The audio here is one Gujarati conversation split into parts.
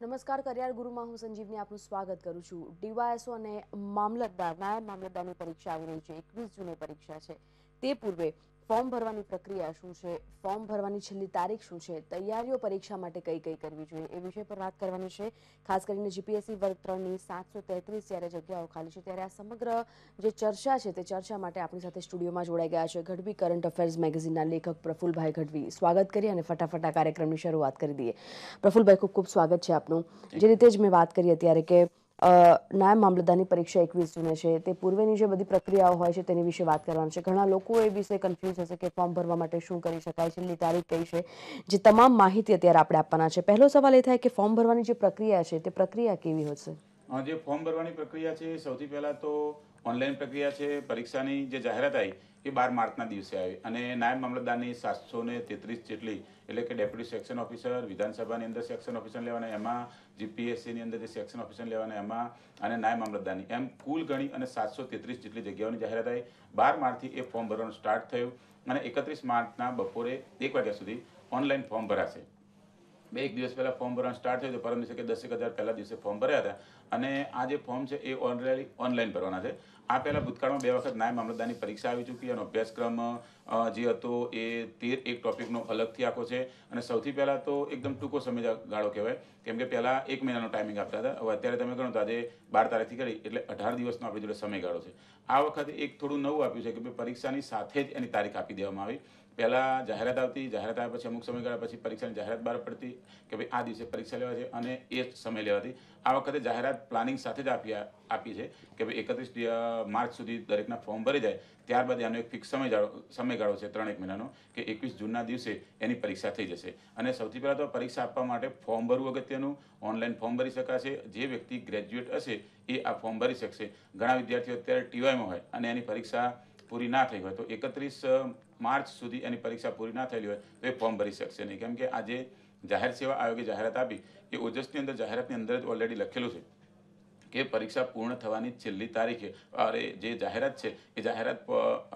નમસ્કાર કરિયાર ગુરુમાં હું સંજીવની આપનું સ્વાગત કરું છું. ડીવાયએસઓ અને મામલતદાર નાયબ મામલતદારની પરીક્ષા આવી રહી છે. 21 જૂને પરીક્ષા છે. તે પૂર્વે ફોર્મ ભરવાની પ્રક્રિયા શું છે, ફોર્મ ભરવાની છેલ્લી તારીખ શું છે, તૈયારીઓ પરીક્ષા માટે કઈ કઈ કરવી જોઈએ એ વિષય પર વાત કરવાની છે. ખાસ કરીને જીપીએસસી વર્ગ 3ની 733 જ્યારે જગ્યાઓ ખાલી છે ત્યારે આ સમગ્ર જે ચર્ચા છે તે ચર્ચા માટે આપણી સાથે સ્ટુડિયોમાં જોડાઈ ગયા છે ગઢવી કરંટ અફેર્સ મેગેઝિનના લેખક પ્રફુલભાઈ ગઢવી. સ્વાગત કરીએ અને ફટાફટ આ કાર્યક્રમની શરૂઆત કરી દઈએ. પ્રફુલભાઈ, ખૂબ ખૂબ સ્વાગત છે આપનું. જે રીતે જ મેં વાત કરી અત્યારે કે નાયબ મામલતદારની પરીક્ષા 21 જૂને છે, તે પૂર્વેની જે બધી પ્રક્રિયાઓ હોય છે તેની વિશે વાત કરવાની છે. ઘણા લોકો એ વિશે કન્ફ્યુઝ હશે કે ફોર્મ ભરવા માટે શું કરી શકાય, છેલ્લી તારીખ કઈ છે, જે તમામ માહિતી અત્યારે આપણે આપવાના છે. પહેલો સવાલ એ થાય કે ફોર્મ ભરવાની જે પ્રક્રિયા છે તે પ્રક્રિયા કેવી હશે? જે ફોર્મ ભરવાની પ્રક્રિયા છે સૌથી પહેલાં તો ઓનલાઈન પ્રક્રિયા છે. પરીક્ષાની જે જાહેરાત આવી એ 12 માર્ચના દિવસે આવી અને નાયબ મામલતદારની 733 જેટલી, એટલે કે ડેપ્યુટી સેક્શન ઓફિસર, વિધાનસભાની અંદર સેક્શન ઓફિસર લેવાના એમાં, જીપીએસસીની અંદર જે સેક્શન ઓફિસર લેવાના એમાં અને નાયબ મામલતદારની એમ કુલ ગણી અને 733 જેટલી જગ્યાઓની જાહેરાત આવી. 12 માર્ચથી એ ફોર્મ ભરવાનું સ્ટાર્ટ થયું અને 31 માર્ચના બપોરે 1 વાગ્યા સુધી ઓનલાઈન ફોર્મ ભરાશે. એક દિવસ પહેલાં ફોર્મ ભરવાનું સ્ટાર્ટ થયું તો પરમ દિવસે કે 10,000 પહેલા દિવસે ફોર્મ ભર્યા હતા અને આ જે ફોર્મ છે એ ઓલરેડી ઓનલાઈન ભરવાના છે. આ પહેલાં ભૂતકાળમાં 2 વખત નાયબ મામલતદારની પરીક્ષા આવી ચૂકી અને અભ્યાસક્રમ જે હતો એ 13 એક ટોપિકનો અલગથી આખો છે અને સૌથી પહેલાં તો એકદમ ટૂંકો સમયગાળો કહેવાય, કેમ કે પહેલાં 1 મહિનાનો ટાઈમિંગ આપતા હતા. હવે અત્યારે તમે ગણો તો આજે 12 તારીખથી કરી એટલે 18 દિવસનો આપણી જોડે સમયગાળો છે. આ વખતે એક થોડું નવું આપ્યું છે કે પરીક્ષાની સાથે જ એની તારીખ આપી દેવામાં આવી. પહેલાં જાહેરાત આવતી, જાહેરાત આવ્યા પછી અમુક સમયગાળા પછી પરીક્ષાની જાહેરાત બહાર પડતી કે ભાઈ આ દિવસે પરીક્ષા લેવા છે અને એ સમય લેવાતી. આ વખતે જાહેરાત પ્લાનિંગ સાથે જ આપી છે કે ભાઈ 31 માર્ચ સુધી દરેકના ફોર્મ ભરી જાય, ત્યારબાદ એનો એક ફિક્સ સમયગાળો છે 3 મહિનાનો કે 21 જૂનના દિવસે એની પરીક્ષા થઈ જશે. અને સૌથી પહેલાં તો પરીક્ષા આપવા માટે ફોર્મ ભરવું અગત્યનું. ઓનલાઈન ફોર્મ ભરી શકાશે. જે વ્યક્તિ ગ્રેજ્યુએટ હશે એ આ ફોર્મ ભરી શકશે. ઘણા વિદ્યાર્થીઓ અત્યારે ટીવાયમાં હોય અને એની પરીક્ષા પૂરી ના થઈ હોય તો 31 માર્ચ સુધી એની પરીક્ષા પૂરી ના થયેલી હોય તો એ ફોર્મ ભરી શકશે નહીં, કેમ કે આજે જાહેર સેવા આયોગે જાહેરાત આપી એ ઓજસની અંદર જાહેરાતની અંદર જ ઓલરેડી લખેલું છે કે પરીક્ષા પૂર્ણ થવાની છેલ્લી તારીખે જે જાહેરાત છે એ જાહેરાત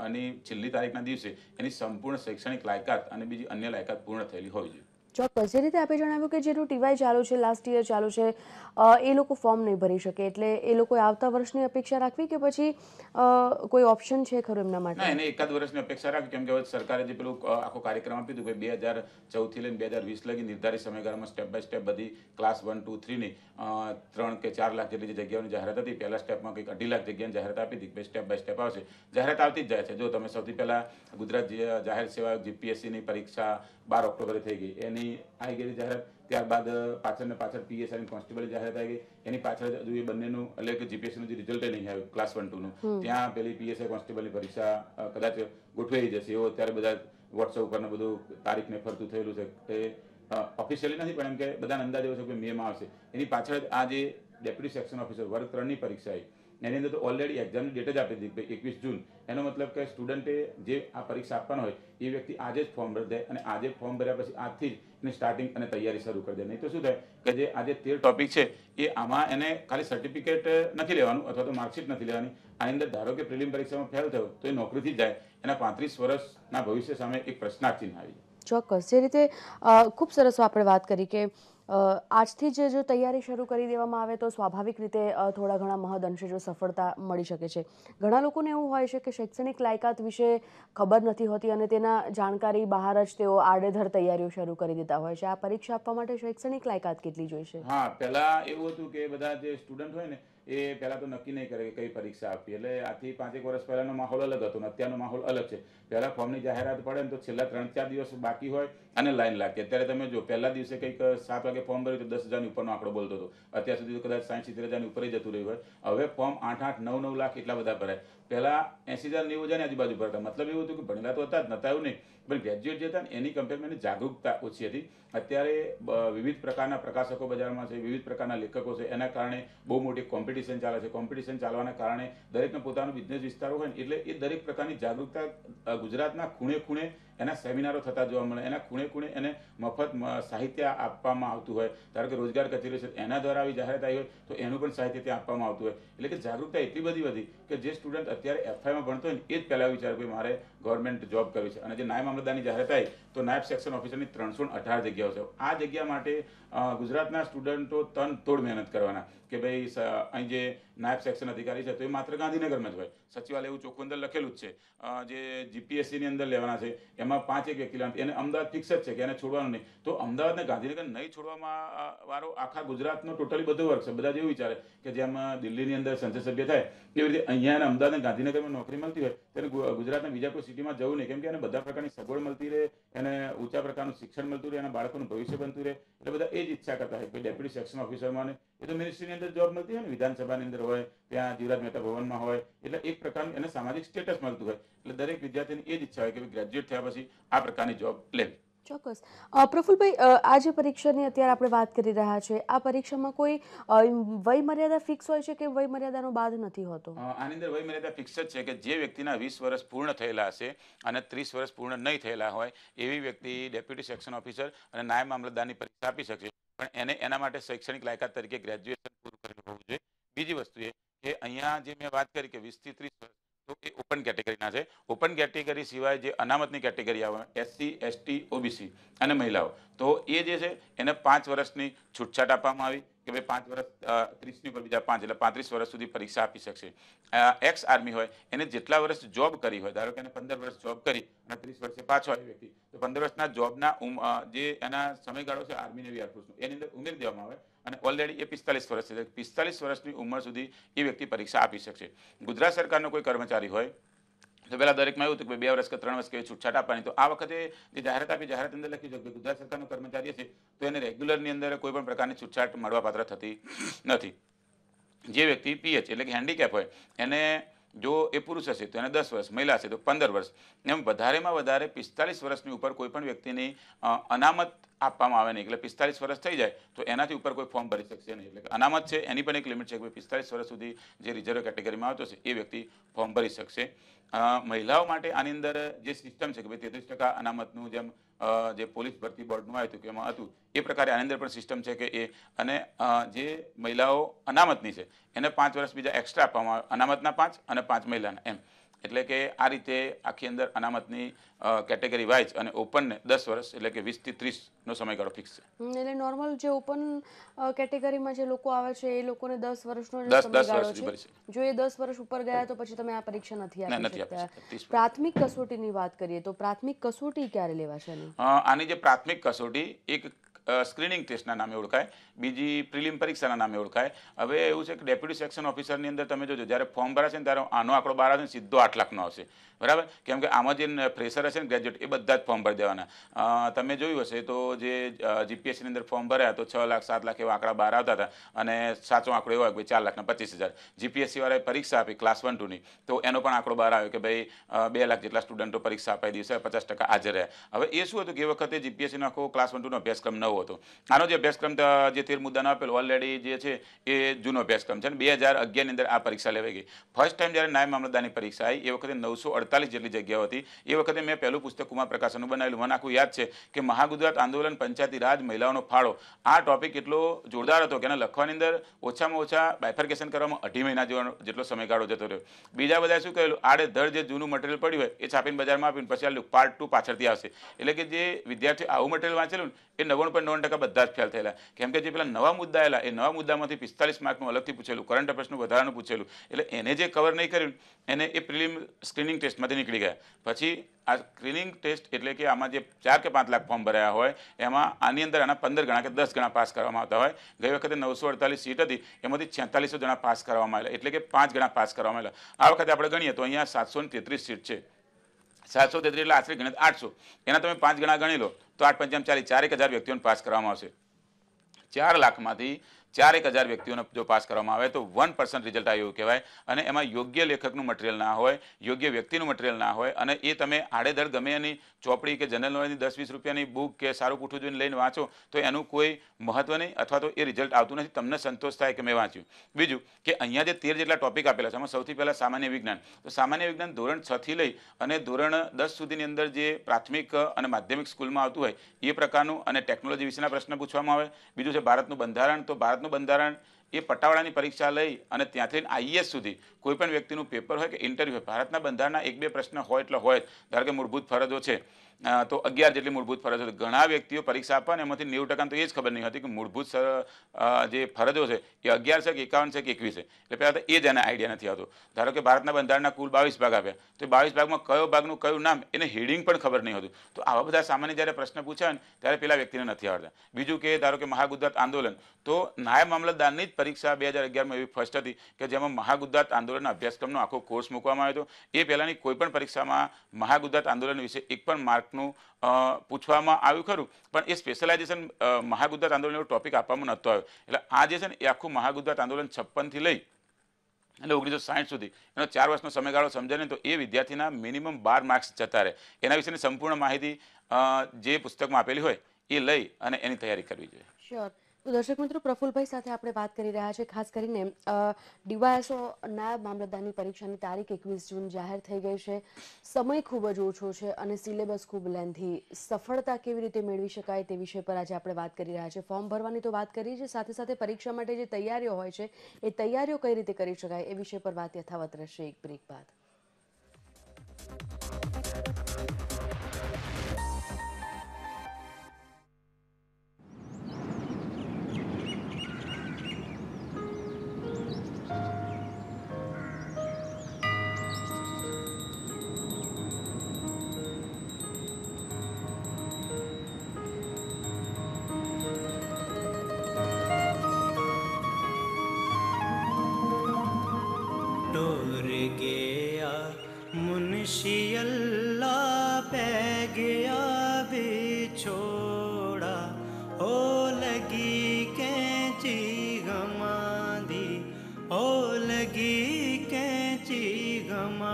અને છેલ્લી તારીખના દિવસે એની સંપૂર્ણ શૈક્ષણિક લાયકાત અને બીજી અન્ય લાયકાત પૂર્ણ થયેલી હોવી જોઈએ. ચોક્કસ. જે રીતે આપણે જણાવ્યું કે જેનું ટીવાય ચાલુ છે, લાસ્ટ યર ચાલુ છે, એ લોકો ફોર્મ નહીં ભરી શકે, એટલે એ લોકોએ આવતા વર્ષની અપેક્ષા રાખવી કે પછી કોઈ ઓપ્શન છે ખરો એમના માટે? ના, એને એકાદ વર્ષની અપેક્ષા રાખી, કેમ કે હવે સરકારે જે પેલું આખો કાર્યક્રમ આપ્યું હતું કે 2014થી લઈને 2020 લગી નિર્ધારિત સમયગાળામાં સ્ટેપ બાય સ્ટેપ બધી ક્લાસ 1, 2, 3ની 3 કે 4 લાખ જેટલી જગ્યાઓની જાહેરાત હતી. પહેલા સ્ટેપમાં કંઈક 2.5 લાખ જગ્યાની જાહેરાત આપી હતી. સ્ટેપ બાય સ્ટેપ આવશે, જાહેરાત આવતી જ જાય છે. જો તમે સૌથી પહેલાં ગુજરાત જાહેર સેવા જીપીએસસીની પરીક્ષા 12 ઓક્ટોબરે થઈ ગઈ, એની આવી ગયેલી જાહેરાત. ત્યારબાદ પાછળ પીએસઆઈની કોન્સ્ટેબલની જાહેરાત આવી ગઈ. એની પાછળ હજુ એ બંનેનું એટલે કે જીપીએસસીનું જે રિઝલ્ટ નહીં આવ્યું ક્લાસ 1, 2નું, ત્યાં પેલી પીએસઆઈ કોન્સ્ટેબલની પરીક્ષા કદાચ ગોઠવાઈ જશે એવો અત્યારે બધા વોટ્સઅપ ઉપરને બધું તારીખને ફરતું થયેલું છે. એ ઓફિશિયલી નથી પણ એમ કે બધાને અંદાજ એવો છે કે મેમાં આવશે. એની પાછળ જ આ જે ડેપ્યુટી સેક્શન ઓફિસર વર્ગ 3ની પરીક્ષા આવી એની અંદર તો ઓલરેડી એક્ઝામની ડેટ જ આપી દીધી 21 જૂન. એનો મતલબ કે સ્ટુડન્ટે જે આ પરીક્ષા આપવાનો હોય એ વ્યક્તિ આજે જ ફોર્મ ભરી દે અને આજે ફોર્મ ભર્યા પછી આજથી જ એની સ્ટાર્ટિંગ અને તૈયારી શરૂ કરી દે. નહીં તો શું થાય કે જે આજે 13 ટોપિક છે એ આમાં એને ખાલી સર્ટિફિકેટ નથી લેવાનું અથવા તો માર્કશીટ નથી લેવાની. આની અંદર ધારો કે પ્રિલિમ પરીક્ષામાં ફેલ થયો તો એ નોકરીથી જ જાય. એના 35 વર્ષના ભવિષ્ય સામે એક પ્રશ્નાર્થ ચિહ્ન આવી જાય. ચોક્કસ. જે રીતે ખૂબ સરસ આપણે વાત કરી કે આજથી જ જો તૈયારી શરૂ કરી દેવામાં આવે તો સ્વાભાવિક રીતે થોડા ઘણા મહદઅંશે જો સફળતા મળી શકે છે. ઘણા લોકોને એવું હોય છે કે શૈક્ષણિક લાયકાત વિશે ખબર નથી હોતી અને તેના જાણકારી બહાર જ તેઓ આડેધડ તૈયારીઓ શરૂ કરી દેતા હોય છે. આ પરીક્ષા આપવા માટે શૈક્ષણિક લાયકાત કેટલી જોઈશે? હા, પહેલાં એવું હતું કે બધા જે સ્ટુડન્ટ હોય ને એ પહેલાં તો નક્કી નહીં કરે કે કઈ પરીક્ષા આપવી. એટલે આજથી 5 વર્ષ પહેલાંનો માહોલ અલગ હતો ને અત્યારનો માહોલ અલગ છે. પહેલાં ફોર્મની જાહેરાત પડે ને તો છેલ્લા 3-4 દિવસ બાકી હોય અને લાઈન લાગતી. અત્યારે તમે જો પહેલા દિવસે કંઈક 7 વાગે ફોર્મ ભર્યું તો 10,000ની ઉપરનો આંકડો બોલતો હતો. અત્યાર સુધી તો કદાચ 60-70,000ની ઉપર જતું રહ્યું હોય. હવે ફોર્મ 8-8, 9-9 લાખ એટલા બધા ભરાય. પહેલાં 80,000-90,000ની આજુબાજુ ભરતા. મતલબ એવું હતું કે ભણેલા તો હતા જ, નતા એવું નહીં, પણ ગ્રેજ્યુએટ જે હતા ને એની કમ્પેરમાં એની જાગૃતતા ઓછી હતી. અત્યારે વિવિધ પ્રકારના પ્રકાશકો બજારમાં છે, વિવિધ પ્રકારના લેખકો છે, એના કારણે બહુ મોટી કોમ્પિટિશન ચાલે છે. કોમ્પિટિશન ચાલવાના કારણે દરેકને પોતાનો બિઝનેસ વિસ્તારો હોય ને એટલે એ દરેક પ્રકારની જાગૃતતા ગુજરાતના ખૂણે ખૂણે એના સેમિનારો થતા જોવા મળે. એના ખૂણે ખૂણે એને મફત સાહિત્ય આપવામાં આવતું હોય. ધારો કે રોજગાર કચેરી છે એના દ્વારા આવી જાહેરાત આવી હોય તો એનું પણ સાહિત્ય ત્યાં આપવામાં આવતું હોય. એટલે કે જાગૃતતા એટલી બધી વધી કે જે સ્ટુડન્ટ અત્યારે એફઆઈમાં ભણતો હોય ને એ જ પહેલાં વિચારે કે મારે ગવર્મેન્ટ જોબ કરવી છે. અને જે નાયબ મામલતદારની જાહેરાત આવી તો નાયબ સેક્શન ઓફિસરની 318 જગ્યાઓ છે. આ જગ્યા માટે ગુજરાતના સ્ટુડન્ટો તોડ મહેનત કરવાના કે ભાઈ અહીં જે નાયબ સેક્શન અધિકારી છે તો એ માત્ર ગાંધીનગરમાં જ હોય. સચિવાલય એવું ચોખ્ખું અંદર લખેલું જ છે. જે જીપીએસસીની અંદર લેવાના છે એમાં 5 એક વ્યક્તિ લેવાના, એને અમદાવાદ ફિક્સ જ છે કે એને છોડવાનું નહીં. તો અમદાવાદ ને ગાંધીનગર નહીં છોડવામાં વાળો આખા ગુજરાતનો ટોટલી બધો વર્ગ છે. બધા જેવું વિચારે કે જેમ દિલ્હીની અંદર સંસદ સભ્ય થાય એવી રીતે અહીંયા અને અમદાવાદ અને ગાંધીનગરમાં નોકરી મળતી હોય તેને ગુજરાતના બીજા કોઈ સિટીમાં જવું નહીં, કેમ કે એને બધા પ્રકારની સગવડ મળતી રહે, એને ઊંચા પ્રકારનું શિક્ષણ મળતું રહે, એના બાળકોનું ભવિષ્ય બનતું રહે. એટલે બધા એ જ ઈચ્છા કરતા હોય કે ડેપ્યુટી સેક્શન ઓફિસરમાં એ તો મિનિસ્ટ્રીની અંદર જોબ મળતી હોય ને, વિધાનસભાની અંદર હોય, ત્યાં જીવરાજ મહેતા ભવનમાં હોય, એટલે એક પ્રકારનું એને સામાજિક સ્ટેટસ મળતું હોય. એટલે દરેક વિદ્યાર્થીની એ જ ઈચ્છા હોય કે ગ્રેજ્યુએટ થયા પછી આ પ્રકારની જોબ લેવી. ચોક્કસ. પ્રફુલભાઈ, આ જે પરીક્ષાની અત્યારે આપણે વાત કરી રહ્યા છે, આ પરીક્ષામાં કોઈ વય મર્યાદા ફિક્સ હોય છે કે વય મર્યાદાનો બાદ નથી હોતો? આની અંદર વય મર્યાદા ફિક્સ જ છે કે જે વ્યક્તિના 20 વર્ષ પૂર્ણ થયેલા હશે અને 30 વર્ષ પૂર્ણ નહીં થયેલા હોય એવી વ્યક્તિ ડેપ્યુટી સેક્શન ઓફિસર અને નાયબ મામલતદારની પરીક્ષા આપી શકશે. પણ એને એના માટે શૈક્ષણિક લાયકાત તરીકે ગ્રેજ્યુએશન પૂરું કરેલું હોવું જોઈએ. બીજી વસ્તુ એ કે અહીંયા જે મેં વાત કરી કે 20 થી 30 વર્ષ તો એ ઓપન કેટેગરીના છે. ઓપન કેટેગરી સિવાય જે અનામતની કેટેગરી આવે એસસી, એસટી, ઓબીસી અને મહિલાઓ, તો એ જે છે એને 5 વર્ષની છૂટછાટ આપવામાં આવી કે ભાઈ 5 વર્ષ 30ની ઉપર બીજા 5 એટલે 35 વર્ષ સુધી પરીક્ષા આપી શકશે. એક્સ આર્મી હોય એને જેટલા વર્ષ જોબ કરી હોય, ધારો કે એને 15 વર્ષ જોબ કરી અને 30 વર્ષે પાછો આવી વ્યક્તિ, તો 15 વર્ષના જોબના જે એના સમયગાળો છે આર્મી નેવી એરફોર્સનો એની અંદર ઉમેરી દેવામાં આવે અને ઓલરેડી એ 45 વર્ષ છે. 45 વર્ષની ઉંમર સુધી એ વ્યક્તિ પરીક્ષા આપી શકશે. ગુજરાત સરકારનો કોઈ કર્મચારી હોય તો પહેલા દરેકમાં એવું હતું કે 2 વર્ષ કે 3 વર્ષ કે છૂટછાટ આપવાની. તો આ વખતે જે જાહેરાત આપી, જાહેરાત અંદર લખી છે કે ગુજરાત સરકારનો કર્મચારી છે તો એને રેગ્યુલરની અંદર કોઈ પણ પ્રકારની છૂટછાટ મળવાપાત્ર થતી નથી. જે વ્યક્તિ પીએચ એટલે કે હેન્ડીકેપ હોય એને જો એ પુરુષ હશે તો એને 10 વર્ષ, મહિલા હશે તો 15 વર્ષ, એમ વધારેમાં વધારે 45 વર્ષની ઉપર કોઈ પણ વ્યક્તિની અનામત આપવામાં આવે નહીં. એટલે 45 વર્ષ થઈ જાય તો એનાથી ઉપર કોઈ ફોર્મ ભરી શકશે નહીં. એટલે કે અનામત છે એની પણ એક લિમિટ છે કે 45 વર્ષ સુધી જે રિઝર્વ કેટેગરીમાં આવતો છે એ વ્યક્તિ ફોર્મ ભરી શકશે. મહિલાઓ માટે આની અંદર જે સિસ્ટમ છે કે ભાઈ 33% અનામતનું જેમ જે પોલીસ ભરતી બોર્ડનું આવ્યું હતું કે એમાં હતું એ પ્રકારે આની અંદર પણ સિસ્ટમ છે કે એ અને જે મહિલાઓ અનામતની છે એને 5 વર્ષ બીજા એક્સ્ટ્રા આપવામાં આવે, અનામતના 5 અને 5 મહિલાના એમ. એટલે કે આ રીતે આખી અંદર અનામતની કેટેગરી વાઇઝ અને ઓપનને 10 વર્ષ એટલે કે 20 થી 30નો સમયગાળો ફિક્સ છે. એટલે નોર્મલ જે ઓપન કેટેગરીમાં જે લોકો આવે છે એ લોકોને 10 વર્ષનો 10 સમયગાળો વર્ષ ભરી છે. શકે. જો એ 10 વર્ષ ઉપર ગયા તો પછી તમે આ પરીક્ષા નથી નથી આપી આપી શકતા. શકતા. 30 પ્રાથમિક કસોટીની વાત કરીએ તો પ્રાથમિક કસોટી ક્યારે લેવાશે એની? આની જે પ્રાથમિક કસોટી એક સ્ક્રીનિંગ ટેસ્ટના નામે ઓળખાય, બીજી પ્રિલિમ પરીક્ષાના નામે ઓળખાય. હવે એવું છે કે ડેપ્યુટી સેક્શન ઓફિસરની અંદર તમે જોજો જ્યારે ફોર્મ ભરાશે ને ત્યારે આનો આંકડો બહાર આવશે ને સીધો 8 લાખનો આવશે. બરાબર, કેમ કે આમાં જે ફ્રેશર હશે ને ગ્રેજ્યુએટ એ બધા જ ફોર્મ ભરી દેવાના. તમે જોયું હશે તો જે જીપીએસસીની અંદર ફોર્મ ભર્યા તો 6 લાખ 7 લાખ એવા આંકડા બહાર આવતા હતા અને સાચો આંકડો એવો કે 4,25,000. જીપીએસસી વાળાએ પરીક્ષા આપી ક્લાસ 1 2ની તો એનો પણ આંકડો બહાર આવ્યો કે ભાઈ 2 લાખ જેટલા સ્ટુડન્ટો પરીક્ષા અપાઈ દિવસે 50% હાજર રહ્યા. હવે એ શું હતું કે એ વખતે જીપીએસસીનો આખો ક્લાસ 1 2નો અભ્યાસક્રમ નવો હતો. આનો જે અભ્યાસક્રમ જે 13 મુદ્દાનો આપેલો ઓલરેડી જે છે એ જૂનો અભ્યાસક્રમ છે. 2011ની અંદર આ પરીક્ષા લેવાઈ ગઈ. ફર્સ્ટ ટાઈમ જ્યારે નાયબ મામલતદારની પરીક્ષા આવી એ વખતે 948 જેટલી જગ્યાઓ હતી. એ વખતે મેં પહેલું પુસ્તક કુમાર પ્રકાશનનું બનાવેલું. મને આખું યાદ છે કે મહાગુજરાત આંદોલન, પંચાયતી રાજ, મહિલાઓનો ફાળો, આ ટોપિક એટલો જોરદાર હતો કે એને લખવાની અંદર ઓછામાં ઓછા બાયફર્કેશન કરવામાં 2.5 મહિના જેટલો સમયગાળો જતો રહ્યો. બીજા બધા શું કહેલું, આડેધડ જે જૂનું મટીરિયલ પડ્યું હોય એ છાપીને બજારમાં આપીને પછી આ પાર્ટ 2 પાછળથી આવશે. એટલે કે જે વિદ્યાર્થી આવું મટીરિયલ વાંચેલું એ 99.9% બધા જ ફેલ થયેલા. કેમ કે જે પેલા નવા મુદ્દા આવેલા એ નવા મુદ્દામાંથી 45 માર્કનું અલગથી પૂછેલું, કરંટ અફેર્સનું વધારાનું પૂછેલું. એટલે એને જે કવર નહીં કર્યું એને એ પ્રિલિમ સ્ક્રીનિંગ ટેસ્ટમાંથી નીકળી ગયા. પછી આ સ્ક્રીનિંગ ટેસ્ટ એટલે કે આમાં જે 4 કે 5 લાખ ફોર્મ ભર્યા હોય એમાં આની અંદર આના 15 ગણા કે 10 ગણા પાસ કરવામાં આવતા હોય. ગઈ વખતે 948 સીટ હતી એમાંથી 4600 જણા પાસ કરવામાં આવેલા, એટલે કે 5 ગણા પાસ કરવામાં આવેલા. આ વખતે આપણે ગણીએ તો અહીંયા 733 સીટ છે. 733 એટલે આશરે ગણિત 800, એના તમે 5 ગણા ગણી લો તો 8 5 40, 4,000 વ્યક્તિઓને પાસ કરવામાં આવશે. 4 લાખમાંથી 4,000 વ્યક્તિઓને જો પાસ કરવામાં આવે તો 1% રિઝલ્ટ આવ્યું કહેવાય. અને એમાં યોગ્ય લેખકનું મટીરિયલ ના હોય, યોગ્ય વ્યક્તિનું મટીરિયલ ના હોય અને એ તમે આડેધડ ગમે એની ચોપડી કે જનરલ નોલેજની 10-20 રૂપિયાની બુક કે સારું પૂઠું જોઈને લઈને વાંચો તો એનું કોઈ મહત્વ નહીં અથવા તો એ રિઝલ્ટ આવતું નથી. તમને સંતોષ થાય કે મેં વાંચ્યું. બીજું કે અહીંયા જે 13 જેટલા ટોપિક આપેલા છે એમાં સૌથી પહેલાં સામાન્ય વિજ્ઞાન. તો સામાન્ય વિજ્ઞાન ધોરણ 6 થી લઈ અને ધોરણ 10 સુધીની અંદર જે પ્રાથમિક અને માધ્યમિક સ્કૂલમાં આવતું હોય એ પ્રકારનું અને ટેકનોલોજી વિશેના પ્રશ્ન પૂછવામાં આવે. બીજું છે ભારતનું બંધારણ. તો ભારતનું બંધારણ એ પટાવાળાની પરીક્ષા લઈ અને ત્યાંથી આઈએએસ સુધી કોઈ પણ વ્યક્તિનું પેપર હોય કે ઇન્ટરવ્યૂ હોય, ભારતના બંધારણના 1-2 પ્રશ્ન હોય એટલે હોય. ધારો કે મૂળભૂત ફરજો છે તો 11 જેટલી મૂળભૂત ફરજો હતી. ઘણા વ્યક્તિઓ પરીક્ષા આપવા ને એમાંથી 90% તો એ જ ખબર નહીં હતી કે મૂળભૂત જે ફરજો છે એ 11 છે કે 51 છે કે 21 છે. એટલે પહેલાં તો એ જ એને આઈડિયા નથી આવતો. ધારો કે ભારતના બંધારણના કુલ 22 ભાગ આપ્યા, તો 22 ભાગમાં કયો ભાગનું કયું નામ એને હેડિંગ પણ ખબર નહીં હતું. તો આવા બધા સામાન્ય જ્યારે પ્રશ્ન પૂછાય ને ત્યારે પેલા વ્યક્તિને નથી આવડતા. બીજું કે ધારો કે મહાગુજરાત આંદોલન, તો નાયબ મામલતદારની જ પરીક્ષા 2011માં એવી ફર્સ્ટ હતી કે જેમાં મહાગુજરાત આંદોલનના અભ્યાસક્રમનો આખો કોર્સ મૂકવામાં આવ્યો હતો. એ પહેલાંની કોઈ પણ પરીક્ષામાં મહાગુજરાત આંદોલન વિશે એક પણ માર્કનું પૂછવામાં આવ્યું ખરું, પણ એ સ્પેશિયલાઇઝેશન મહાગુજરાત આંદોલન એવો ટોપિક આપવામાં નહોતો આવ્યો. એટલે આ જે છે ને એ આખું મહાગુજરાત આંદોલન 56 થી લઈ એટલે 1960 સુધી એનો 4 વર્ષનો સમયગાળો સમજે ને તો એ વિદ્યાર્થીના મિનિમમ 12 માર્ક્સ જતા રહે. એના વિશેની સંપૂર્ણ માહિતી જે પુસ્તકમાં આપેલી હોય એ લઈ અને એની તૈયારી કરવી જોઈએ. શ્યોર. તો દર્શક મિત્રો, પ્રફુલભાઈ સાથે આપણે વાત કરી રહ્યા છે. ખાસ કરીને ડીવાયએસઓ નાયબ મામલતદારની પરીક્ષાની તારીખ 21 જૂન જાહેર થઈ ગઈ છે. સમય ખૂબ જ ઓછો છે અને સિલેબસ ખૂબ લેન્થી. સફળતા કેવી રીતે મેળવી શકાય તે વિષય પર આજે આપણે વાત કરી રહ્યા છીએ. ફોર્મ ભરવાની તો વાત કરી છે, સાથે સાથે પરીક્ષા માટે જે તૈયારીઓ હોય છે એ તૈયારીઓ કઈ રીતે કરી શકાય એ વિષય પર વાત યથાવત રહેશે એક બ્રેક બાદ. मुंशी अल्लाह पै गया बिछोड़ा, हो लगी कैंची गमांदी, हो लगी कैंची गमांदी.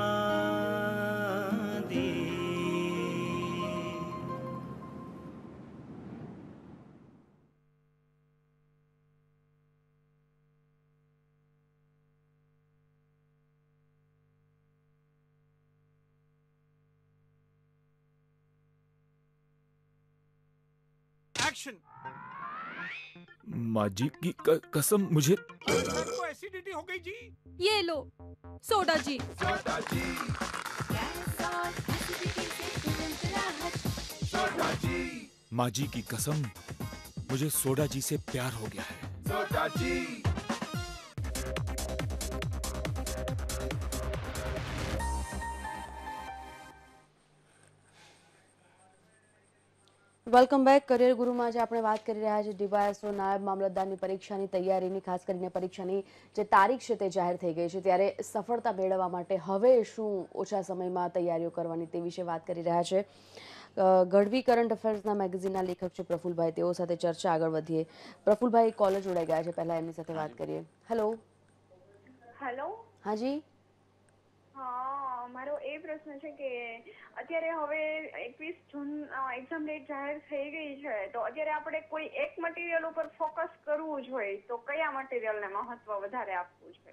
माँ जी की कसम, मुझे को एसिडिटी हो गई जी. ये लो सोडा जी. माँ जी की कसम, मुझे सोडा जी से प्यार हो गया है. सोडा जी. Welcome back. કરિયર ગુરુમાં આજે આપણે વાત કરી રહ્યા છીએ ડીવાયએસઓ નાયબ મામલતદારની પરીક્ષાની તૈયારીની. ખાસ કરીને પરીક્ષાની જે તારીખ છે તે જાહેર થઈ ગઈ છે, ત્યારે સફળતા મેળવવા માટે હવે શું ઓછા સમયમાં તૈયારીઓ કરવાની તે વિશે વાત કરી રહ્યા છે. ગઢવી કરંટ અફેર્સના મેગેઝિનના લેખક છે પ્રફુલભાઈ, તેઓ સાથે ચર્ચા આગળ વધીએ. પ્રફુલભાઈ કોલેજ જોડાઈ ગયા છે, પહેલા એમની સાથે વાત કરીએ. હેલો. હેલો. હાજી. હા, મારો એ પ્રશ્ન છે કે અત્યારે હવે 21 જૂન એક્ઝામ ડેટ જાહેર થઈ ગઈ છે, તો અત્યારે આપણે કોઈ એક મટીરિયલ ઉપર ફોકસ કરવું જોઈએ તો કયા મટીરિયલને મહત્વ વધારે આપવું છે?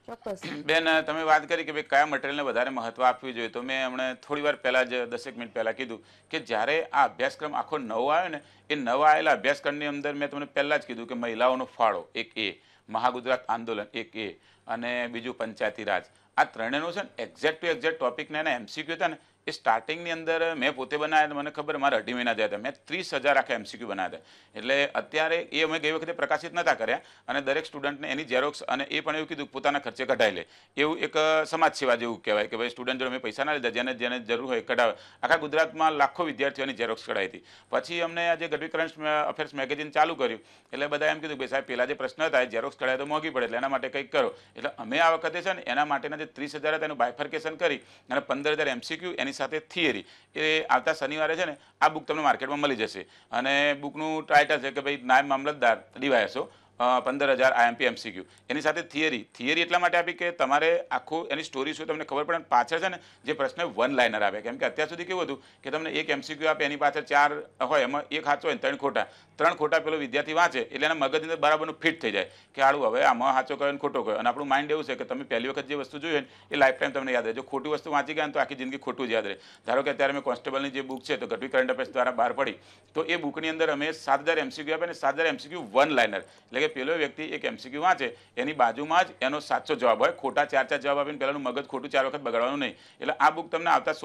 ચોક્કસ. બેન, તમે વાત કરી કે ભાઈ કયા મટીરિયલને વધારે મહત્વ આપવું જોઈએ, તો મેં હમણાં થોડી વાર પહેલા જ 10 મિનિટ પહેલા કીધું કે જ્યારે આ અભ્યાસક્રમ આખો નવો આવ્યો ને, એ નવા આવેલા અભ્યાસક્રમની અંદર મેં તમને પહેલા જ કીધું કે મહિલાઓનો ફાળો એક એ, મહાગુજરાત આંદોલન એક એ, અને બીજું પંચાયતી રાજ. આ ત્રણેયનું છે ને એક્ઝેક્ટ ટુ એક્ઝેક્ટ ટોપિકને એના એમસીક્યુ હતા ને એ સ્ટાર્ટિંગની અંદર મેં પોતે બનાવ્યા હતા. મને ખબર, મારા 2.5 મહિના થયા હતા. મેં 30,000 આખા એમસીક્યુ બનાવ્યા હતા. એટલે અત્યારે એ અમે ગઈ વખતે પ્રકાશિત નહોતા કર્યા, અને દરેક સ્ટુડન્ટને એની ઝેરોક્સ, અને એ પણ એવું કીધું પોતાના ખર્ચે કઢાઈ લે. એવું એક સમાજ સેવા જેવું કહેવાય કે ભાઈ સ્ટુડન્ટ જોડે મેં પૈસા ના લીધા, જેને જેને જરૂર હોય કઢાવે. આખા ગુજરાતમાં લાખો વિદ્યાર્થીઓની ઝેરોક્સ કઢાઈ હતી. પછી અમને આજે ગઢવી કરંટ અફેર્સ મેગેઝિન ચાલુ કર્યું, એટલે બધા એમ કીધું કે સાહેબ પેલા જે પ્રશ્ન હતા એ ઝેરોક્સ કઢાય તો મોંઘી પડે, એટલે એના માટે કંઈક કરો. એટલે અમે આ વખતે છે ને એના માટેના જે 30,000 હતા એનું બાયફર્કેશન કરી અને 15,000 એમસીક્યુ એની સાથે થિયરી, એ આવતા શનિવારે છે ને આ બુક તમને માર્કેટમાં મળી જશે. અને બુકનું ટાઇટલ છે કે ભાઈ નાયબ મામલતદાર ડીવાયએસઓ 15,000 આઈએમપી એમસીક્યુ. એની સાથે થિયરી એટલા માટે આપી કે તમારે આખું એની સ્ટોરી શું તમને ખબર પડે. પાછળ છે ને જે પ્રશ્ન વન લાઇનર આવે, કેમ કે અત્યાર સુધી કેવું હતું કે તમને એક એમસીક્યુ આપે, એની પાછળ 4 હોય, એમાં એક સાચો હોય 3 ખોટા. 3 ખોટા પેલો વિદ્યાર્થી વાંચે એટલે એના મગજની અંદર બરાબરનું ફિટ થઈ જાય કે હાડું હવે આમાં સાચો કયો અને ખોટો કયો. અને આપણું માઇન્ડ એવું છે કે તમે પહેલી વખત જે વસ્તુ જોઈ ને એ લાઈફ ટાઈમ તમને યાદ રહે. જો ખોટી વસ્તુ વાંચી ગયા તો આખી જિંદગી ખોટું જ યાદ રહે. ધારો કે અત્યારે મેં કોન્સ્ટેબલની જે બુક છે તો ગઢવી કરંટ અફેર્સ દ્વારા બહાર પડી, તો એ બુકની અંદર અમે 7,000 એમસીક્યુ આપે ને 7,000 એમસીક્યુ વન લાઇનર, એટલે કે કે પેલો વ્યક્તિ એક MCQ વાંચે એની બાજુમાં જ એનો સાચો જવાબ હોય, ખોટા 4 જવાબ આપીને પેલાનું મગજ ખોટું 4 વખત બગાડવાનું નહીં. એટલે આ બુક તમને આવતા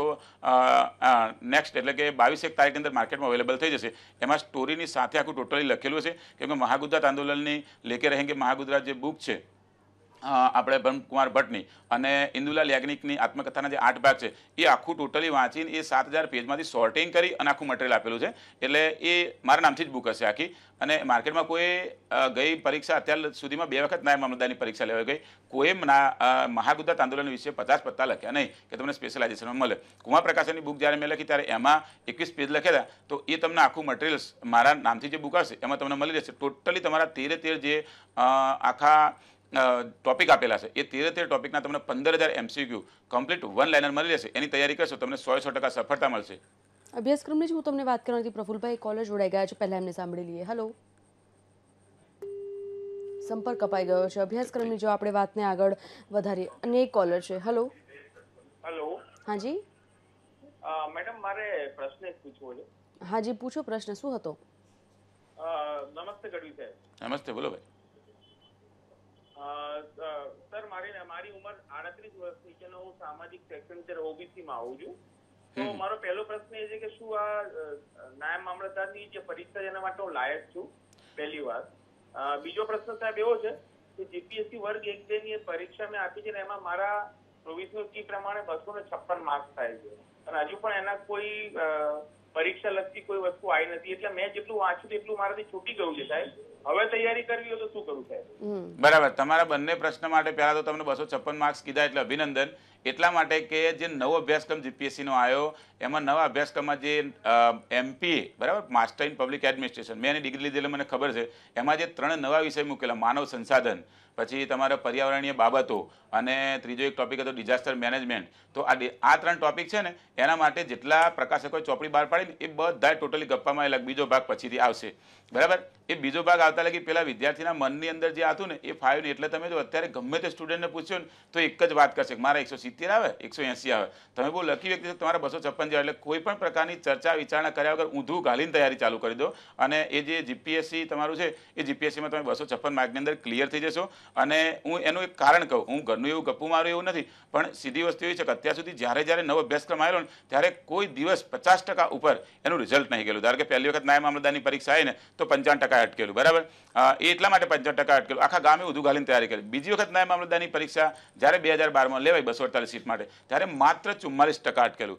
નેક્સ્ટ એટલે કે 22 તારીખની અંદર માર્કેટમાં અવેલેબલ થઈ જશે. એમાં સ્ટોરીની સાથે આખું ટોટલી લખેલું છે, કેમ કે મહાગુજરાત આંદોલનની લેકે રહેંગે મહાગુજરાત જે બુક છે આપણે બ્રહ્મકુમાર ભટ્ટની અને ઇન્દુલાલ યાજ્ઞિકની આત્મકથાના જે 8 ભાગ છે એ આખું ટોટલી વાંચીને એ 7000 પેજમાંથી સોર્ટિંગ કરી અને આખું મટીરિયલ આપેલું છે. એટલે એ મારા નામથી જ બુક હશે આખી. અને માર્કેટમાં કોઈ ગઈ પરીક્ષા અત્યાર સુધીમાં 2 વખત નાયબ મામલતદારની પરીક્ષા લેવાઈ ગઈ, કોઈ મહાગુજરાત આંદોલન વિશે 50 પત્તા લખ્યા નહીં કે તમને સ્પેશિયલાઇઝેશનમાં મળે. કુમાર પ્રકાશનની બુક જ્યારે મેં લખી ત્યારે એમાં 21 પેજ લખ્યા હતા, તો એ તમને આખું મટીરિયલ મારા નામથી જે બુક હશે એમાં તમને મળી રહેશે. ટોટલી તમારા 13 જે આખા ટોપિક આપેલા છે એ 13 ટોપિકના તમને 15000 MCQ કમ્પ્લીટ 1 લાઇનર મળી રહેશે. એની તૈયારી કરશો તમને 100% સફળતા મળશે. અભ્યાસક્રમની જ હું તમને વાત કરવાની હતી. પ્રફુલભાઈ કોલેજ જોડાઈ ગયા છે, પહેલા એમને સાંભળી લઈએ. હેલો, સંપર્ક કપાઈ ગયો છે. અભ્યાસક્રમની જો આપણે વાતને આગળ વધારીએ અને એક કોલર છે. હેલો. હેલો. હાજી મેડમ, મારે પ્રશ્ન એક પૂછવો છે. હાજી પૂછો, પ્રશ્ન શું હતો? નમસ્તે ગઢવી સાહેબ. નમસ્તે, બોલો ભાઈ. સર, મારી ઉંમર 38 વર્ષની છે અને હું સામાજિક સેક્શન OBC માં આવું છું. તો મારો પહેલો પ્રશ્ન એ છે કે શું આ નાયબ મામલતદારની જે પરીક્ષા છે એના માટે હું લાયક છું? પહેલી વાત. બીજો પ્રશ્ન સાહેબ એવો છે કે GPSC વર્ગ 1-2 ની પરીક્ષા મેં આપી છે ને એમાં મારા પ્રોવિઝનલ કી પ્રમાણે 256 માર્ક્સ થાય છે અને હજુ પણ એના કોઈ પરીક્ષા લગતી કોઈ વસ્તુ આવી નથી. એટલે મેં જેટલું વાંચ્યું એટલું મારાથી છૂટી ગયું છે સાહેબ. હવે તૈયારી કરવી હોય તો શું કરું સાહેબ? બરાબર. તમારા બંને પ્રશ્ન માટે પહેલા તો તમને 256 માર્ક્સ કીધા એટલે અભિનંદન. એટલા માટે કે જે નવો અભ્યાસક્રમ GPSC નો આવ્યો એમાં નવા અભ્યાસક્રમમાં જે MPA બરાબર, માસ્ટર ઇન પબ્લિક એડમિનિસ્ટ્રેશન, મેં એની ડિગ્રી લીધેલી મને ખબર છે. એમાં જે 3 નવા વિષય મૂકેલા, માનવ સંસાધન, પછી તમારા પર્યાવરણીય બાબતો અને ત્રીજો એક ટોપિક હતો ડિઝાસ્ટર મેનેજમેન્ટ. તો આ 3 ટોપિક છે ને એના માટે જેટલા પ્રકાશકોએ ચોપડી બહાર પાડી એ બધા ટોટલી ગપ્પામાં આવેલા. બીજો ભાગ પછીથી આવશે બરાબર. એ બીજો ભાગ આવતા લગી પેલા વિદ્યાર્થીના મનની અંદર જે હતું ને એ ફાવ્યું નહીં. એટલે તમે જો અત્યારે ગમે તે સ્ટુડન્ટને પૂછ્યો ને તો એક જ વાત કરશે, મારા 170 આવે, 180 આવે. તમે બહુ લકી વ્યક્તિ છો, તમારા 256 જેવા. એટલે કોઈ પણ પ્રકારની ચર્ચા વિચારણા કર્યા વગર ઊંધું ઘાલીને તૈયારી ચાલુ કરી દો અને એ જે GPSC તમારું છે એ GPSCમાં તમે 256 માર્કની અંદર ક્લિયર થઈ જશો. અને હું એનું એક કારણ કહું, હું ઘરનું એવું ગપ્પું મારું એવું નથી, પણ સીધી વસ્તુ એવી છે કે અત્યાર સુધી જ્યારે નવો અભ્યાસક્રમ આવેલો ને ત્યારે કોઈ દિવસ 50% ઉપર એનું રિઝલ્ટ નહીં ગયેલું. ધારો કે પહેલી વખત નાયબ મામલતદારની પરીક્ષા આવી ને તો 55% અટકેલું બરાબર. એ એટલા માટે 55% અટકેલું, આખા ગામે ઊંધું ઘાલીને તૈયારી કરી. બીજી વખત નાયબ મામલતદારની પરીક્ષા જ્યારે 2012માં લેવાય 248 સીટ માટે, ત્યારે માત્ર 44% અટકેલું.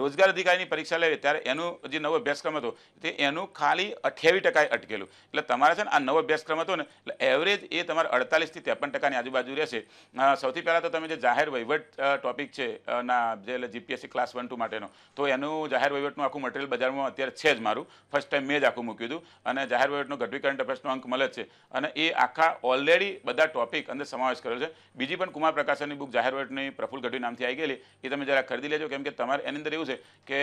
રોજગાર અધિકારીની પરીક્ષા લેવી ત્યારે એનું જે નવો અભ્યાસક્રમ હતો તે એનું ખાલી 28% અટકેલું. એટલે તમારે છે ને આ નવો અભ્યાસક્રમ હતો ને એટલે એવરેજ એ તમારે 48 થી 53% આજુબાજુ રહેશે. સૌથી પહેલાં તો તમે જે જાહેર વહીવટ ટોપિક છે જે GPSC ક્લાસ 1-2 માટેનો, તો એનું જાહેર વહીવટનું આખું મટીરિયલ બજારમાં અત્યારે છે જ. મારું ફર્સ્ટ ટાઈમ મેં જ આખું મૂક્યું હતું અને જાહેર વહીવટનો ગઢવી કરંટ અફેર્સનો અંક મળે છે અને એ આખા ઓલરેડી બધા ટોપિક અંદર સમાવેશ કરેલો છે. બીજી પણ કુમાર પ્રકાશનની બુક જાહેર વહીવટની પ્રફુલ ગઢવી નામથી આવી ગયેલી, એ તમે જરા ખરીદી લેજો. કેમ કે તમારે એની અંદર એવું છે કે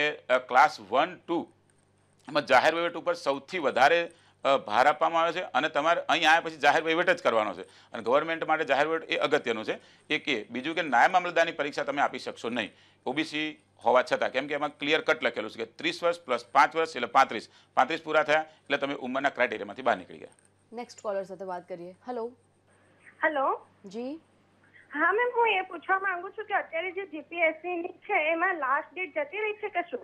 ક્લાસ 1-2 એમાં જાહેર વહીવટ ઉપર સૌથી વધારે ભાર આપવામાં આવે છે અને તમારે અહીં આવ્યા પછી જાહેર વહીવટ જ કરવાનો છે અને ગવર્મેન્ટ માટે જાહેર વહીવટ એ અગત્યનું છે. એક એ બીજું કે નાયબ મામલતદારની પરીક્ષા તમે આપી શકશો નહીં OBC હોવા છતાં, કેમ કે એમાં ક્લિયર કટ લખેલું છે કે 30 વર્ષ પ્લસ 5 વર્ષ એટલે 35 પૂરા થયા એટલે તમે ઉંમરના ક્રાઇટેરિયામાંથી બહાર નીકળી ગયા. નેક્સ્ટ કોલર સાથે વાત કરીએ. હેલો. હેલો. જી. હા મેમ, હું એ પૂછવા માંગુ છું કે અત્યારે જે GPSC ની છે એમાં લાસ્ટ ડેટ જતી રહી છે કે શું?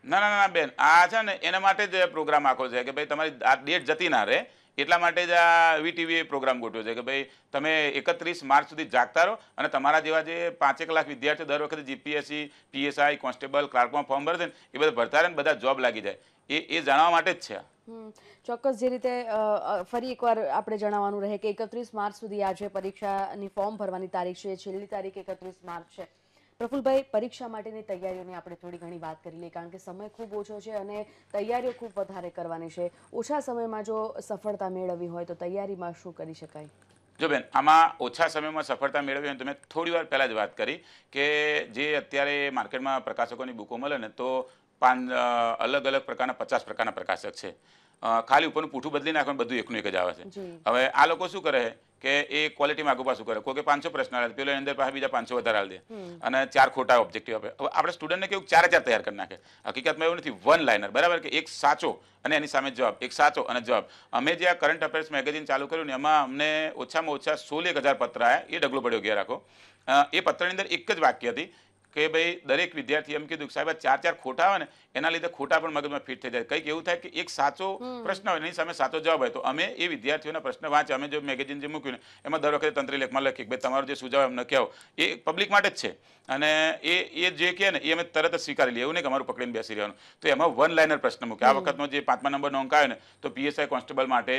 ના બેન, આ છે ને એના માટે જ પ્રોગ્રામ આખો છે કે ભાઈ તમારી આ ડેટ જતી ના રહે. એટલા માટે જ આ VTV પ્રોગ્રામ ગોઠવ્યો છે કે ભાઈ તમે 31 માર્ચ સુધી જાગતા રહો અને તમારા જેવા જે 5 લાખ વિદ્યાર્થીઓ દર વખતે GPSC, PSI, કોન્સ્ટેબલ, ક્લાર્કમાં ફોર્મ ભરે છે ને એ બધા ભરતા રહે ને બધા જોબ લાગી જાય, એ જાણવા માટે જ છે. ચોક્કસ. જે રીતે ફરી એકવાર આપણે જણાવવાનું રહે કે 31 માર્ચ સુધી આ જે પરીક્ષાની ફોર્મ ભરવાની તારીખ છે, છેલ્લી તારીખ 31 માર્ચ છે. પ્રફુલભાઈ, પરીક્ષા માટેની તૈયારીઓની આપણે થોડી ઘણી વાત કરી લઈએ, કારણ કે સમય ખૂબ ઓછો છે અને તૈયારીઓ ખૂબ વધારે કરવાની છે. ઓછા સમયમાં જો સફળતા મેળવવી હોય તો તૈયારીમાં શું કરી શકાય? જો બેન, આમાં ઓછા સમયમાં સફળતા મેળવી હોય તમે થોડી વાર પહેલાં જ વાત કરી કે જે અત્યારે માર્કેટમાં પ્રકાશકોની બુકો મળે ને તો અલગ અલગ પ્રકારના 50 પ્રકારના પ્રકાશક છે ખાલી ઉપરનું પૂઠું બદલી નાખો બધું એકનું એક જ આવે છે. હવે આ લોકો શું કરે કે એ ક્વોલિટીમાં આગુ પાછું કરે, કોઈ કે 500 પ્રશ્ન આવે પેલો એની અંદર પાસે બીજા 500 વધારે આવી દે અને 4 ખોટા ઓબ્જેક્ટિવ આપે. હવે આપણે સ્ટુડન્ટને કેવું 4 તૈયાર કરી નાખે. હકીકતમાં એવું નથી, વન લાઇનર બરાબર, કે એક સાચો અને એની સામે જવાબ, એક સાચો અને જવાબ. અમે જે આ કરંટ અફેર્સ મેગેઝિન ચાલુ કર્યું ને એમાં અમને ઓછામાં ઓછા 16,000 પત્ર આવ્યા. એ ડગલો પડ્યો ગયા રાખો. એ પત્રની અંદર એક જ વાક્ય હતી કે ભાઈ દરેક વિદ્યાર્થી એમ કીધું કે સાહેબ 4 ખોટા આવે ને એના લીધે ખોટા પણ મગજમાં ફિટ થઈ જાય. કંઈક એવું થાય કે એક સાચો પ્રશ્ન હોય એની સામે સાચો જવાબ હોય. તો અમે એ વિદ્યાર્થીઓના પ્રશ્ન વાંચે, અમે જો મેગેઝિન જે મૂક્યું ને એમાં દર વખતે તંત્રી લેખમાં લખીએ કે ભાઈ તમારો જે સુઝાવ એમને કહો, એ પબ્લિક માટે જ છે અને એ જે કહે ને એ અમે તરત જ સ્વીકારી લઈએ, એવું નહીં કે અમારું પકડીને બેસી રહેવાનું. તો એમાં વન લાઇનર પ્રશ્ન મૂક્યો. આ વખતનો જે 5મા નંબરનો અંક આવ્યો ને તો પીએસઆઈ કોન્સ્ટેબલ માટે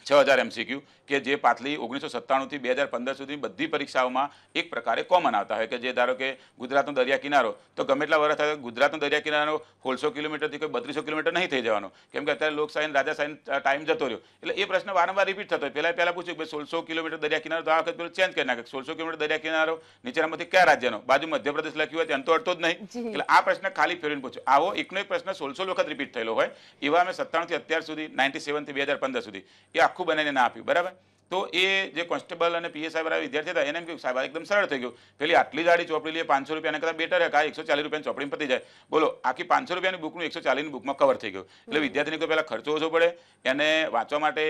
6000 MCQ કે જે પાછલી 1997 થી 2015 સુધી બધી પરીક્ષાઓમાં એક પ્રકારે કોમન આવતા હોય કે જે ધારો કે ગુજરાતનો દરિયા કિનારો તો ગમે એટલા વર્ષ થાય ગુજરાતનો દરિયા કિનારો 1600 કિલોમીટરથી કોઈ 3200 કિલોમીટર નહીં થઈ જવાનો, કેમ કે અત્યારે લોકશાહી રાજાશાહી ટાઈમ જતો રહ્યો એટલે એ પ્રશ્ન વારંવાર રિપીટ થતો હોય. પહેલા પૂછ્યું કે 1600 કિલોમીટર દરિયા કિનારો, તો આ વખત પેલું ચેન્જ કરી નાખે 1600 કિલોમીટર દરિયા કિનારો નીચેનામાંથી કયા રાજ્યનો, બાજુ મધ્યપ્રદેશ લખ્યું હોય ત્યાં તો અડતો જ નહીં. એટલે આ પ્રશ્ન ખાલી ફેરવીને પૂછ્યો. આવો એકનો એક પ્રશ્ન 1600 વખત રિપીટ થયેલો હોય એવા અમે 97 થી અત્યાર સુધી 97 થી 2015 સુધી એ આખું બનાવીને ના આપ્યું બરાબર. તો એ જે કોન્સ્ટેબલ અને પીએસઆઈ વાળા વિદ્યાર્થી હતા એને એમ કહ્યું સાહેબ એકદમ સરળ થઈ ગયું, પેલી આટલી જાડી ચોપડી લઈએ 500 રૂપિયા કરતાં બેટર હે, કા 140 રૂપિયાની ચોપડીમાં પતી જાય. બોલો આખી 500 રૂપિયાની બુકનું 140ની બુકમાં કવર થઈ ગયું. એટલે વિદ્યાર્થીને કોઈ પહેલાં ખર્ચો ઓછો પડે, એને વાંચવા માટે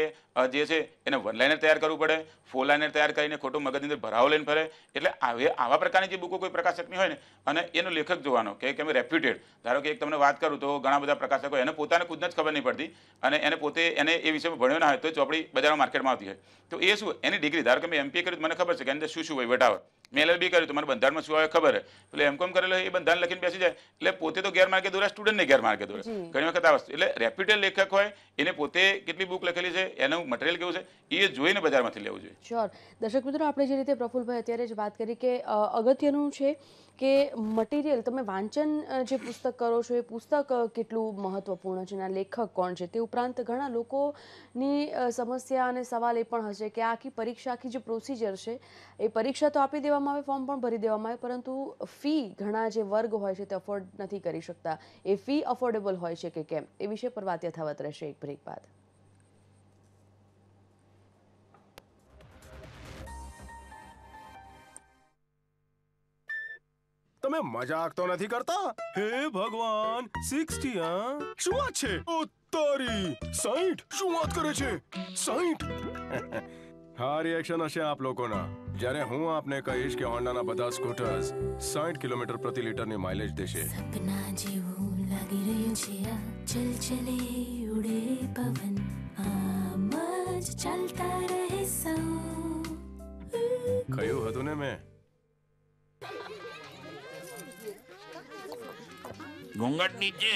જે છે એને વન લાઇનર તૈયાર કરવું પડે, 4 લાઇનર તૈયાર કરીને ખોટું મગજની અંદર ભરાવો લઈને ફરે. એટલે આવા પ્રકારની જે બુકો કોઈ પ્રકાશકની હોય ને અને એનો લેખક જોવાનો કે અમે રેપ્યુટેડ, ધારો કે એક તમને વાત કરું તો ઘણા બધા પ્રકાશકો એને પોતાને ખુદને જ ખબર નહીં પડતી અને એને પોતે એને એ વિષયમાં ભણ્યો ના હોય તો ચોપડી બજારમાં માર્કેટમાં આવતી હોય. તો એ શું એની ડિગ્રી, ધારો કે મેં એમપીએ કર્યું મને ખબર છે કે અંદર શું હોય વટાવર, મેં LLB કર્યું તો મને બંધારણમાં શું આવે ખબર છે, એટલે એમકોમ કરેલો એ બંધારણ લખીને બેસી જાય એટલે પોતે તો ગેરમાર્ગે દોરે, સ્ટુડન્ટને ગેરમાર્ગે દોરે ઘણી વખત આ વસ્તુ. એટલે રેપ્યુટેડ લેખક હોય એને પોતે કેટલી બુક લખેલી છે, એનું મટીરિયલ કેવું છે એ જોઈને બજારમાંથી લેવું જોઈએ. શ્યોર. દર્શક મિત્રો, આપણે જે રીતે પ્રફુલભાઈ અત્યારે જ વાત કરી કે અગત્યનું છે કે મટીરિયલ તમે વાંચન જે પુસ્તક કરો છો એ પુસ્તક કેટલું મહત્વપૂર્ણ છે, એના લેખક કોણ છે. તે ઉપરાંત ઘણા લોકોની સમસ્યા અને સવાલ એ પણ હશે કે આખી પરીક્ષા, આખી જે પ્રોસિજર છે એ પરીક્ષા તો આપી દેવામાં આવે, ફોર્મ પણ ભરી દેવામાં આવે, પરંતુ ફી ઘણા જે વર્ગ હોય છે તે અફોર્ડ નથી કરી શકતા. એ ફી અફોર્ડેબલ હોય છે કે કેમ એ વિષય પર વાત યથાવત રહેશે એક બ્રેક બાદ. તમે મજાક તો નથી કરતા? હે ભગવાન, 60 હા? શું વાત છે? ઉત્તરી 60? શું વાત કરે છે? 60? હા, રિએક્શન હશે આપ લોકોના જ્યારે હું આપને કહીશ કે હોન્ડાના બધા સ્કૂટર્સ 60 કિલોમીટર પ્રતિ લિટરની માઇલેજ દેશે. સપના જેવું લાગી રહ્યું છે આ, ચલ ચલે ઉડે પવન, આમ જ ચાલતા રહે સૌ. કહ્યું હતું ને મેં. ઘૂંઘટ નીચે.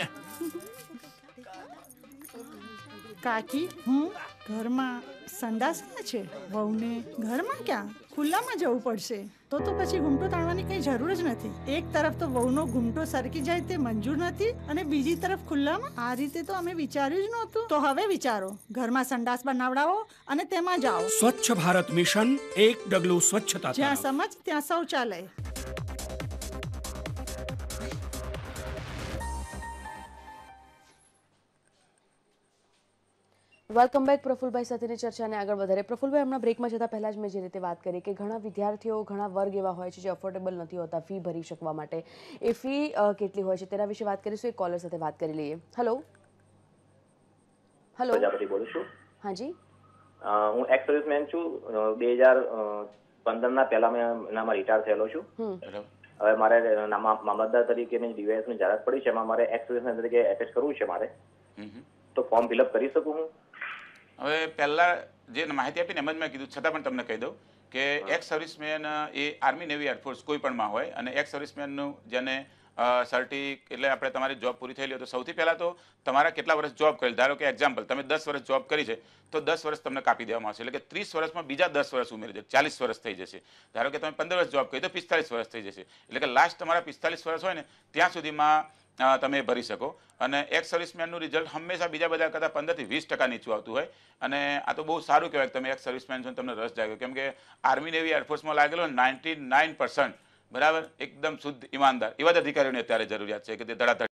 કાકી, હું ઘરમાં સંડાસ ક્યાં છે? વહુને ઘરમાં ક્યાં? ખુલ્લામાં જવું પડશે. તો પછી ઘૂમટો તાણવાની કંઈ જરૂર જ નથી. એક તરફ તો વહુનો ઘૂમટો સરકી જાય તે મંજૂર નથી અને બીજી તરફ ખુલ્લામાં. આ રીતે તો અમે વિચાર્યું જ નહોતું. તો હવે વિચારો, ઘરમાં સંડાસ બનાવડાવો અને તેમાં જાઓ. સ્વચ્છ ભારત મિશન, એક ડગલું સ્વચ્છતા. જ્યાં સમજ ત્યાં શૌચાલય. Welcome back. પ્રફુલભાઈ સાથેની ચર્ચાને આગળ વધારે. પ્રફુલભાઈ, હમણાં બ્રેકમાં જતાં પહેલાં જ મેં જે રીતે વાત કરી કે ઘણા વિદ્યાર્થીઓ, ઘણા વર્ગ એવા હોય છે જે અફોર્ડેબલ નથી હોતા ફી ભરી શકવા માટે. એ ફી કેટલી હોય છે તેના વિશે વાત કરીશું. એક કોલર સાથે વાત કરી લઈએ. હેલો. હેલો, પ્રજાપતિ બોલું છું. હા જી. હું એક્સ સર્વિસમેન છું. 2015 ના પહેલા મેં એનામાં રિટાયર થયેલો છું. હવે મારે મામલતદાર તરીકે ડીવાયએસ ની જાહેરાત પડી છે, એમાં મારે એક્સ સર્વિસમેન તરીકે એટેચ કરવું છે મારે, તો ફોર્મ ફિલઅપ કરી શકું હું? હવે પહેલા જે માહિતી આપીને એમ જ મેં કીધું, છતાં પણ તમને કહી દઉં કે એક્સ સર્વિસમેન એ આર્મી, નેવી, એરફોર્સ કોઈ પણમાં હોય અને એક્સ સર્વિસમેનનું જેને સર્ટી એટલે આપણે તમારી જોબ પૂરી થયેલી હોય તો સૌથી પહેલાં તો તમારા કેટલા વર્ષ જોબ કરેલ, ધારો કે એક્ઝામ્પલ તમે 10 વર્ષ જોબ કરી છે તો 10 વર્ષ તમને કાપી દેવામાં આવશે, એટલે કે 30 વર્ષમાં બીજા 10 વર્ષ ઉમેરી જશે, 40 વર્ષ થઈ જશે. ધારો કે તમે 15 વર્ષ જોબ કરી તો 45 વર્ષ થઈ જશે, એટલે કે લાસ્ટ તમારા 45 વર્ષ હોય ને ત્યાં સુધીમાં તમે ભરી શકો. અને એક્સ સર્વિસમેનનું રિઝલ્ટ હંમેશા બીજા બધા કરતાં 15 થી 20% નીચું આવતું હોય અને આ તો બહુ સારું કહેવાય કે તમે એક્સ સર્વિસમેન છો તમને રસ જાગ્યો, કેમ કે આર્મી, નેવી, એરફોર્સમાં લાગેલો 99% બરાબર એકદમ શુદ્ધ ઈમાનદાર એવા જ અધિકારીઓની અત્યારે જરૂરિયાત છે કે તે ધડાધડ